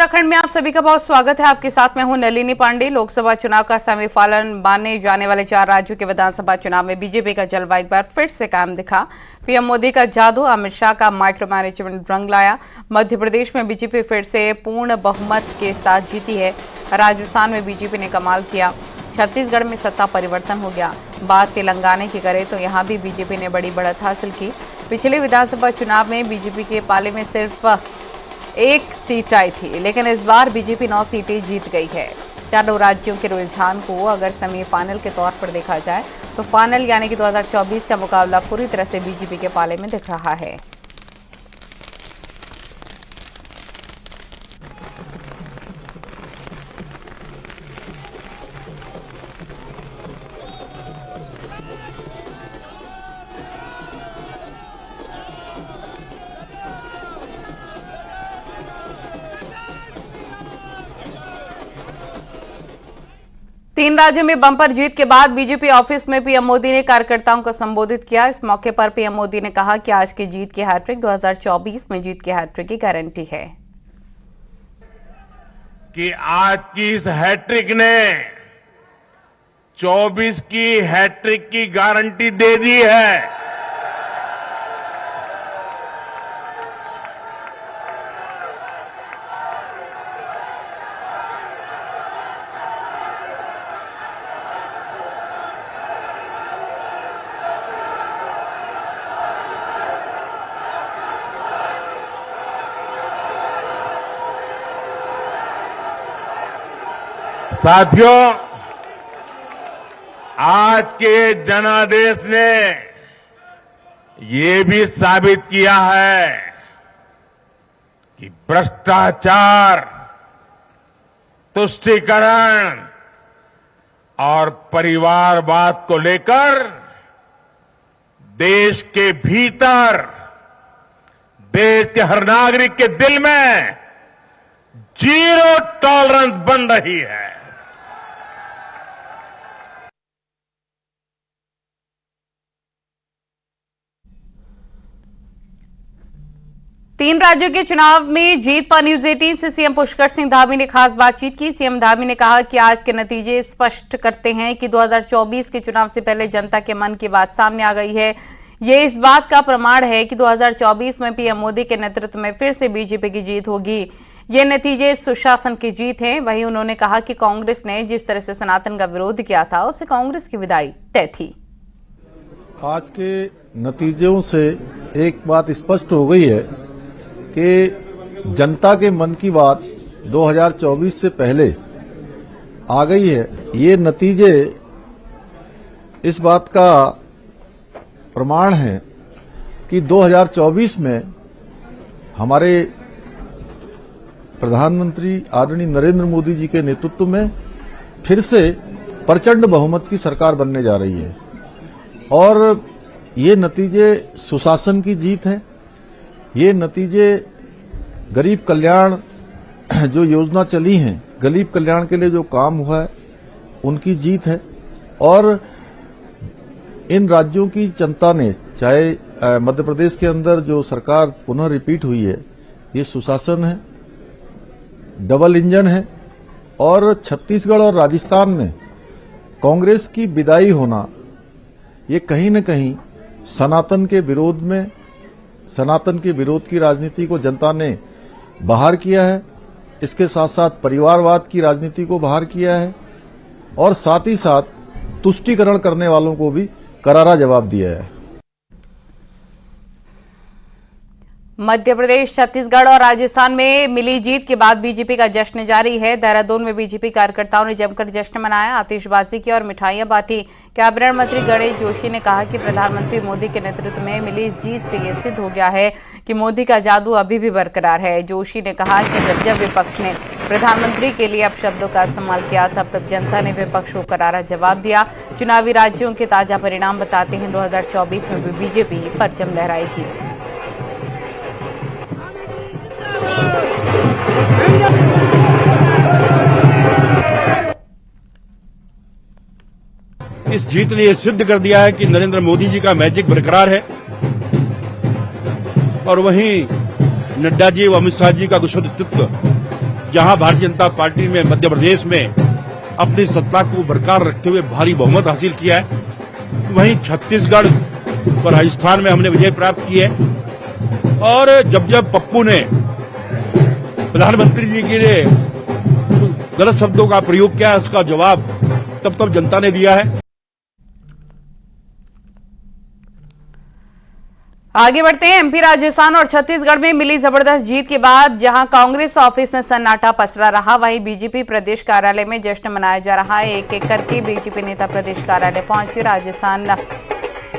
उत्तराखंड में आप सभी का बहुत स्वागत है। आपके साथ मैं हूं नलिनी पांडे। लोकसभा चुनाव का सेमीफाइनल माने जाने वाले 4 राज्यों के विधानसभा चुनाव में बीजेपी का जलवा एक बार फिर से कायम दिखा। पीएम मोदी का जादू, अमित शाह का माइक्रो मैनेजमेंट रंग लाया। मध्य प्रदेश में बीजेपी फिर से पूर्ण बहुमत के साथ जीती है। राजस्थान में बीजेपी ने कमाल किया। छत्तीसगढ़ में सत्ता परिवर्तन हो गया। बात तेलंगाना की करें तो यहाँ भी बीजेपी ने बड़ी बढ़त हासिल की। पिछले विधानसभा चुनाव में बीजेपी के पाले में सिर्फ 1 सीट आई थी, लेकिन इस बार बीजेपी 9 सीटें जीत गई है। चारों राज्यों के रुझान को अगर सेमीफाइनल के तौर पर देखा जाए तो फाइनल यानी कि 2024 का मुकाबला पूरी तरह से बीजेपी के पाले में दिख रहा है। तीन राज्यों में बम्पर जीत के बाद बीजेपी ऑफिस में पीएम मोदी ने कार्यकर्ताओं को संबोधित किया। इस मौके पर पीएम मोदी ने कहा कि आज की जीत की हैट्रिक 2024 में जीत की हैट्रिक की गारंटी है कि आज की इस हैट्रिक ने 24 की हैट्रिक की गारंटी दे दी है। साथियों, आज के जनादेश ने ये भी साबित किया है कि भ्रष्टाचार, तुष्टीकरण और परिवारवाद को लेकर देश के भीतर, देश के हर नागरिक के दिल में जीरो टॉलरेंस बन रही है। तीन राज्यों के चुनाव में जीत पर न्यूज 18 से सीएम पुष्कर सिंह धामी ने खास बातचीत की। सीएम धामी ने कहा कि आज के नतीजे स्पष्ट करते हैं कि 2024 के चुनाव से पहले जनता के मन की बात सामने आ गई है। ये इस बात का प्रमाण है कि 2024 में पीएम मोदी के नेतृत्व में फिर से बीजेपी की जीत होगी। ये नतीजे सुशासन की जीत हैं। वहीं उन्होंने कहा कि कांग्रेस ने जिस तरह से सनातन का विरोध किया था, उससे कांग्रेस की विदाई तय थी। आज के नतीजों से एक बात स्पष्ट हो गई है कि जनता के मन की बात 2024 से पहले आ गई है। ये नतीजे इस बात का प्रमाण है कि 2024 में हमारे प्रधानमंत्री आदरणीय नरेंद्र मोदी जी के नेतृत्व में फिर से प्रचंड बहुमत की सरकार बनने जा रही है और ये नतीजे सुशासन की जीत है। ये नतीजे गरीब कल्याण जो योजना चली हैं, गरीब कल्याण के लिए जो काम हुआ है, उनकी जीत है। और इन राज्यों की जनता ने, चाहे मध्य प्रदेश के अंदर जो सरकार पुनः रिपीट हुई है, ये सुशासन है, डबल इंजन है। और छत्तीसगढ़ और राजस्थान में कांग्रेस की विदाई होना, ये कहीं न कहीं सनातन के विरोध में, सनातन के विरोध की राजनीति को जनता ने बाहर किया है। इसके साथ साथ परिवारवाद की राजनीति को बाहर किया है और साथ ही साथ तुष्टीकरण करने वालों को भी करारा जवाब दिया है। मध्य प्रदेश, छत्तीसगढ़ और राजस्थान में मिली जीत के बाद बीजेपी का जश्न जारी है। देहरादून में बीजेपी कार्यकर्ताओं ने जमकर जश्न मनाया, आतिशबाजी की और मिठाइयां बांटी। कैबिनेट मंत्री गणेश जोशी ने कहा कि प्रधानमंत्री मोदी के नेतृत्व में मिली इस जीत से ये सिद्ध हो गया है कि मोदी का जादू अभी भी बरकरार है। जोशी ने कहा कि जब विपक्ष ने प्रधानमंत्री के लिए अपशब्दों का इस्तेमाल किया, तब जनता ने विपक्ष को करारा जवाब दिया। चुनावी राज्यों के ताजा परिणाम बताते हैं 2024 में भी बीजेपी परचम लहराएगी। इस जीत ने यह सिद्ध कर दिया है कि नरेंद्र मोदी जी का मैजिक बरकरार है और वहीं नड्डा जी व अमित शाह जी का कुशल नेतृत्व जहां भारतीय जनता पार्टी में मध्य प्रदेश में अपनी सत्ता को बरकरार रखते हुए भारी बहुमत हासिल किया है, वहीं छत्तीसगढ़ और राजस्थान में हमने विजय प्राप्त की है। और जब पप्पू ने प्रधानमंत्री जी के लिए गलत शब्दों का प्रयोग किया, उसका जवाब तब जनता ने दिया है। आगे बढ़ते हैं। एमपी, राजस्थान और छत्तीसगढ़ में मिली जबरदस्त जीत के बाद जहां कांग्रेस ऑफिस में सन्नाटा पसरा रहा, वहीं बीजेपी प्रदेश कार्यालय में जश्न मनाया जा रहा है। एक एक करके बीजेपी नेता प्रदेश कार्यालय पहुंचे। राजस्थान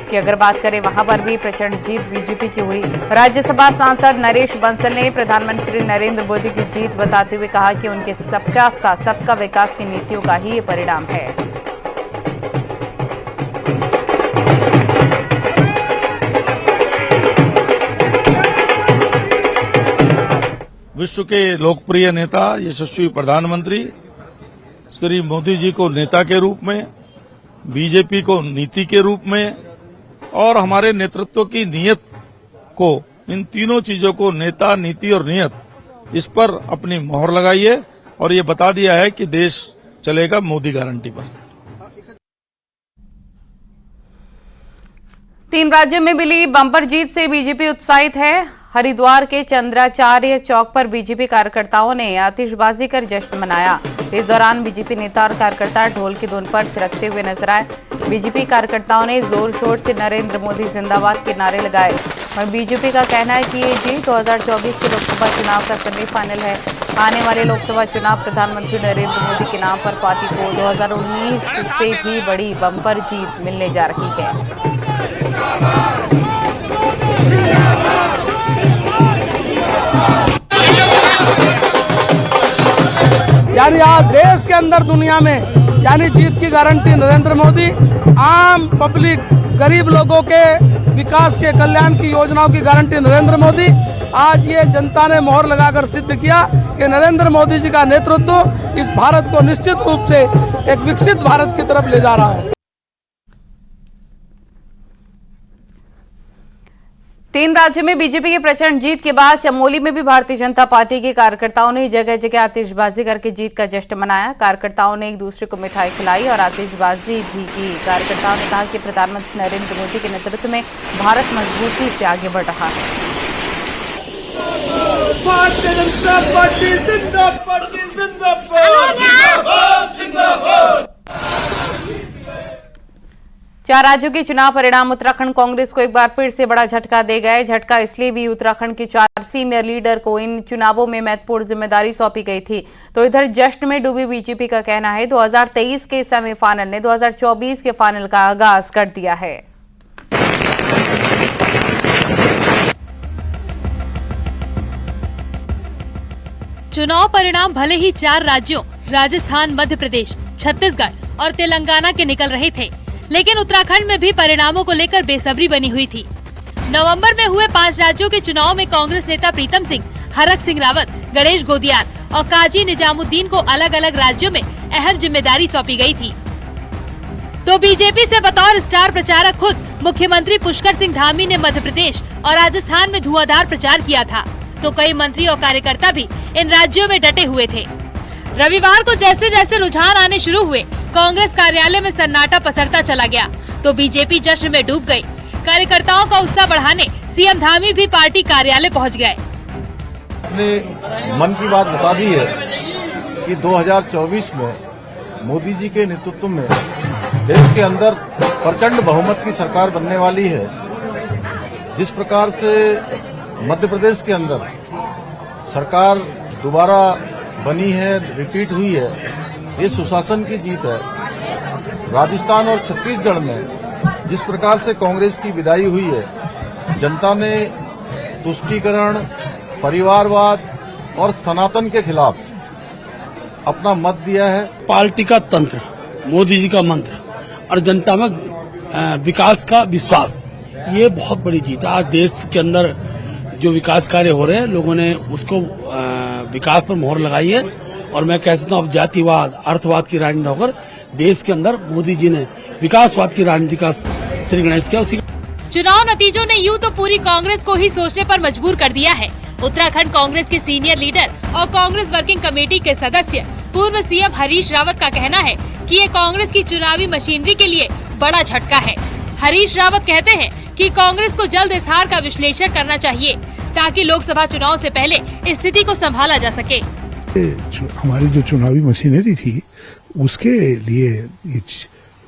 की अगर बात करें, वहां पर भी प्रचंड जीत बीजेपी की हुई। राज्यसभा सांसद नरेश बंसल ने प्रधानमंत्री नरेंद्र मोदी की जीत बताते हुए कहा कि उनके सबका साथ सबका विकास की नीतियों का ही ये परिणाम है। विश्व के लोकप्रिय नेता, यशस्वी प्रधानमंत्री श्री मोदी जी को नेता के रूप में, बीजेपी को नीति के रूप में और हमारे नेतृत्व की नीयत को, इन तीनों चीजों को, नेता, नीति और नीयत, इस पर अपनी मोहर लगाई है और ये बता दिया है कि देश चलेगा मोदी गारंटी पर। 3 राज्यों में मिली बम्पर जीत से बीजेपी उत्साहित है। हरिद्वार के चंद्राचार्य चौक पर बीजेपी कार्यकर्ताओं ने आतिशबाजी कर जश्न मनाया। इस दौरान बीजेपी नेता और कार्यकर्ता ढोल की धुन पर थिरकते हुए नजर आए। बीजेपी कार्यकर्ताओं ने जोर शोर से नरेंद्र मोदी जिंदाबाद के नारे लगाए। वहीं बीजेपी का कहना है कि ये जीत 2024 के लोकसभा चुनाव का सेमीफाइनल है। आने वाले लोकसभा चुनाव प्रधानमंत्री नरेंद्र मोदी के नाम पर पार्टी को 2019 से भी बड़ी बम्पर जीत मिलने जा रही है। यानी आज देश के अंदर, दुनिया में, यानी जीत की गारंटी नरेंद्र मोदी, आम पब्लिक, गरीब लोगों के विकास के, कल्याण की योजनाओं की गारंटी नरेंद्र मोदी। आज ये जनता ने मोहर लगाकर सिद्ध किया कि नरेंद्र मोदी जी का नेतृत्व इस भारत को निश्चित रूप से एक विकसित भारत की तरफ ले जा रहा है। 3 राज्यों में बीजेपी की प्रचंड जीत के बाद चमोली में भी भारतीय जनता पार्टी के कार्यकर्ताओं ने जगह जगह आतिशबाजी करके जीत का जश्न मनाया। कार्यकर्ताओं ने एक दूसरे को मिठाई खिलाई और आतिशबाजी भी की। कार्यकर्ताओं ने कहा कि प्रधानमंत्री नरेंद्र मोदी के नेतृत्व में भारत मजबूती से आगे बढ़ रहा है। भारतीय जनता पार्टी जिंदाबाद, जिंदाबाद। 4 राज्यों के चुनाव परिणाम उत्तराखंड कांग्रेस को एक बार फिर से बड़ा झटका दे गए। झटका इसलिए भी उत्तराखंड के 4 सीनियर लीडर को इन चुनावों में महत्वपूर्ण जिम्मेदारी सौंपी गई थी। तो इधर जश्न में डूबी बीजेपी का कहना है 2023 के सेमीफाइनल ने 2024 के फाइनल का आगाज कर दिया है। चुनाव परिणाम भले ही 4 राज्यों राजस्थान, मध्य प्रदेश, छत्तीसगढ़ और तेलंगाना के निकल रहे थे, लेकिन उत्तराखंड में भी परिणामों को लेकर बेसब्री बनी हुई थी। नवंबर में हुए 5 राज्यों के चुनाव में कांग्रेस नेता प्रीतम सिंह, हरक सिंह रावत, गणेश गोदियार और काजी निजामुद्दीन को अलग अलग राज्यों में अहम जिम्मेदारी सौंपी गई थी। तो बीजेपी से बतौर स्टार प्रचारक खुद मुख्यमंत्री पुष्कर सिंह धामी ने मध्य प्रदेश और राजस्थान में धुआंधार प्रचार किया था। तो कई मंत्री और कार्यकर्ता भी इन राज्यों में डटे हुए थे। रविवार को जैसे जैसे रुझान आने शुरू हुए, कांग्रेस कार्यालय में सन्नाटा पसरता चला गया तो बीजेपी जश्न में डूब गई। कार्यकर्ताओं का उत्साह बढ़ाने सीएम धामी भी पार्टी कार्यालय पहुंच गए। अपने मन की बात बता दी है कि 2024 में मोदी जी के नेतृत्व में देश के अंदर प्रचंड बहुमत की सरकार बनने वाली है। जिस प्रकार से मध्य प्रदेश के अंदर सरकार दोबारा बनी है, रिपीट हुई है, ये सुशासन की जीत है। राजस्थान और छत्तीसगढ़ में जिस प्रकार से कांग्रेस की विदाई हुई है, जनता ने तुष्टीकरण, परिवारवाद और सनातन के खिलाफ अपना मत दिया है। पार्टी का तंत्र, मोदी जी का मंत्र और जनता में विकास का विश्वास, ये बहुत बड़ी जीत है। आज देश के अंदर जो विकास कार्य हो रहे हैं, लोगों ने उसको विकास पर मोहर लगाई है और मैं कह सकता हूँ अब जातिवाद, अर्थवाद की राजनीति होकर देश के अंदर मोदी जी ने विकासवाद की राजनीति का श्री गणेश किया। उसी चुनाव नतीजों ने यूं तो पूरी कांग्रेस को ही सोचने पर मजबूर कर दिया है उत्तराखंड कांग्रेस के सीनियर लीडर और कांग्रेस वर्किंग कमेटी के सदस्य पूर्व सीएम हरीश रावत का कहना है कि ये कांग्रेस की चुनावी मशीनरी के लिए बड़ा झटका है। हरीश रावत कहते हैं कि कांग्रेस को जल्द इस हार का विश्लेषण करना चाहिए ताकि लोकसभा चुनाव से पहले स्थिति को संभाला जा सके। हमारी जो चुनावी मशीनरी थी उसके लिए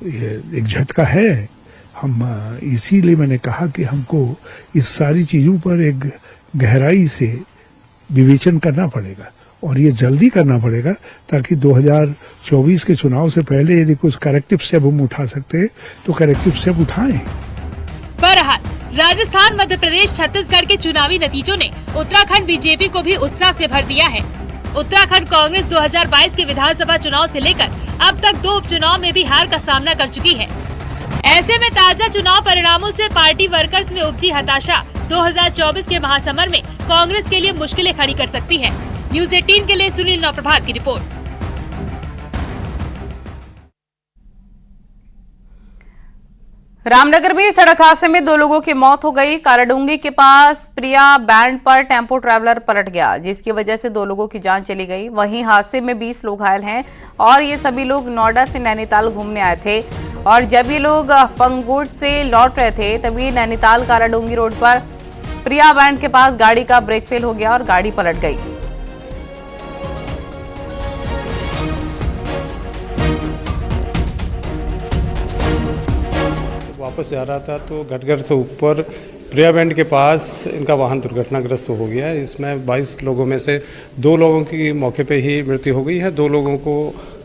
एक झटका है। हम इसीलिए मैंने कहा कि हमको इस सारी चीजों पर एक गहराई से विवेचन करना पड़ेगा और ये जल्दी करना पड़ेगा ताकि 2024 के चुनाव से पहले यदि कुछ करेक्टिव स्टेप हम उठा सकते हैं तो करेक्टिव स्टेप उठाएं। बहरहाल राजस्थान, मध्य प्रदेश, छत्तीसगढ़ के चुनावी नतीजों ने उत्तराखंड बीजेपी को भी उत्साह से भर दिया है। उत्तराखंड कांग्रेस 2022 के विधानसभा चुनाव से लेकर अब तक 2 उपचुनाव में भी हार का सामना कर चुकी है। ऐसे में ताजा चुनाव परिणामों से पार्टी वर्कर्स में उपजी हताशा 2024 के महासमर में कांग्रेस के लिए मुश्किलें खड़ी कर सकती है। न्यूज़ 18 के लिए सुनील नौप्रभात की रिपोर्ट। रामनगर में सड़क हादसे में 2 लोगों की मौत हो गई। काराडूंगी के पास प्रिया बैंड पर टेम्पो ट्रैवलर पलट गया, जिसकी वजह से 2 लोगों की जान चली गई। वहीं हादसे में 20 लोग घायल हैं और ये सभी लोग नोएडा से नैनीताल घूमने आए थे और जब ये लोग पंगुट से लौट रहे थे तभी नैनीताल काराडूंगी रोड पर प्रिया बैंड के पास गाड़ी का ब्रेक फेल हो गया और गाड़ी पलट गई। वापस जा रहा था तो घटघर से ऊपर प्रिया बैंड के पास इनका वाहन दुर्घटनाग्रस्त हो गया है। इसमें 22 लोगों में से 2 लोगों की मौके पे ही मृत्यु हो गई है। 2 लोगों को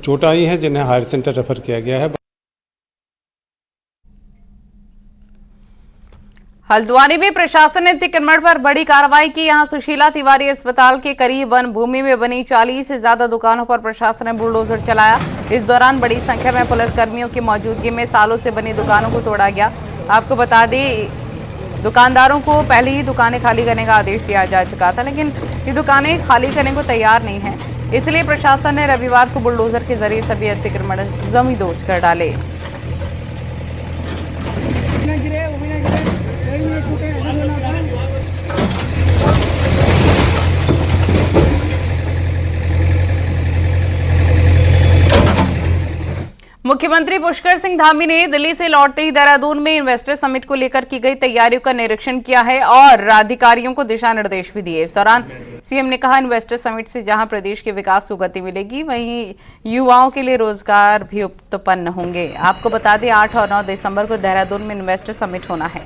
चोट आई है जिन्हें हायर सेंटर रेफर किया गया है। हल्द्वानी में प्रशासन ने अतिक्रमण पर बड़ी कार्रवाई की। यहां सुशीला तिवारी अस्पताल के करीब वन भूमि में बनी 40 से ज्यादा दुकानों पर प्रशासन ने बुलडोजर चलाया। इस दौरान बड़ी संख्या में पुलिस कर्मियों की मौजूदगी में सालों से बनी दुकानों को तोड़ा गया। आपको बता दें, दुकानदारों को पहले ही दुकानें खाली करने का आदेश दिया जा चुका था, लेकिन ये दुकानें खाली करने को तैयार नहीं है। इसलिए प्रशासन ने रविवार को बुलडोजर के जरिए सभी अतिक्रमण जमींदोज कर डाले। मुख्यमंत्री पुष्कर सिंह धामी ने दिल्ली से लौटते ही देहरादून में इन्वेस्टर समिट को लेकर की गई तैयारियों का निरीक्षण किया है और अधिकारियों को दिशा निर्देश भी दिए। इस दौरान सीएम ने कहा, इन्वेस्टर समिट से जहां प्रदेश के विकास को गति मिलेगी वहीं युवाओं के लिए रोजगार भी उत्पन्न होंगे। आपको बता दें, 8 और 9 दिसंबर को देहरादून में इन्वेस्टर समिट होना है।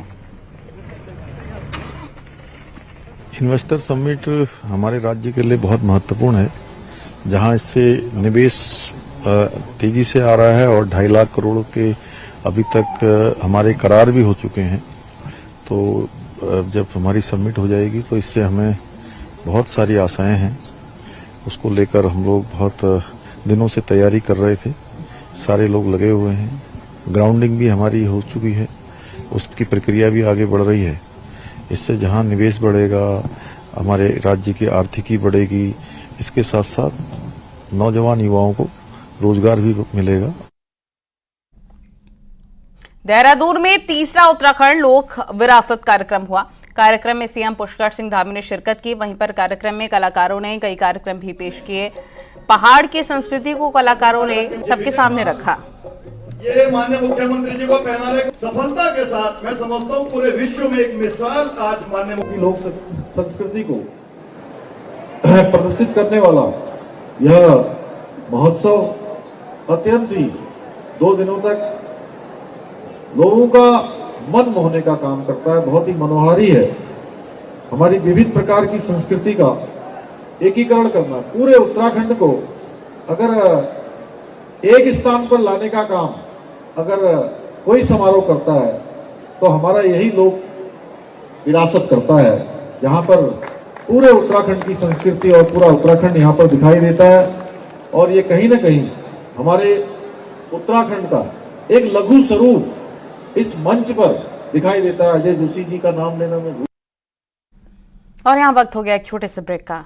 इन्वेस्टर समिट हमारे राज्य के लिए बहुत महत्वपूर्ण है, जहां इससे निवेश तेजी से आ रहा है और 2.5 लाख करोड़ के अभी तक हमारे करार भी हो चुके हैं। तो जब हमारी समिट हो जाएगी तो इससे हमें बहुत सारी आशाएं हैं। उसको लेकर हम लोग बहुत दिनों से तैयारी कर रहे थे, सारे लोग लगे हुए हैं। ग्राउंडिंग भी हमारी हो चुकी है, उसकी प्रक्रिया भी आगे बढ़ रही है। इससे जहां निवेश बढ़ेगा, हमारे राज्य की आर्थिकी बढ़ेगी, इसके साथ साथ नौजवान युवाओं को रोजगार भी मिलेगा। देहरादून में तीसरा उत्तराखंड लोक विरासत कार्यक्रम हुआ। कार्यक्रम में सीएम पुष्कर सिंह धामी ने शिरकत की। वहीं पर कार्यक्रम में कलाकारों ने कई कार्यक्रम भी पेश किए। पहाड़ की संस्कृति को कलाकारों ने सबके सामने रखा। ये माननीय मुख्यमंत्री जी को पहनाने सफलता के साथ मैं समझता हूँ पूरे विश्व में एक मिसाल आज माननीय मुख्यमंत्री लोक संस्कृति को प्रदर्शित करने वाला यह महोत्सव अत्यंत ही 2 दिनों तक लोगों का मन मोहने का काम करता है। बहुत ही मनोहारी है। हमारी विविध प्रकार की संस्कृति का एकीकरण करना, पूरे उत्तराखंड को अगर एक स्थान पर लाने का काम अगर कोई समारोह करता है तो हमारा यही लोक विरासत करता है, जहां पर पूरे उत्तराखंड की संस्कृति और पूरा उत्तराखंड यहाँ पर दिखाई देता है। और ये कहीं ना कहीं हमारे उत्तराखंड का एक लघु स्वरूप इस मंच पर दिखाई देता है। अजय जोशी जी का नाम लेना मैं और यहाँ वक्त हो गया एक छोटे से ब्रेक का।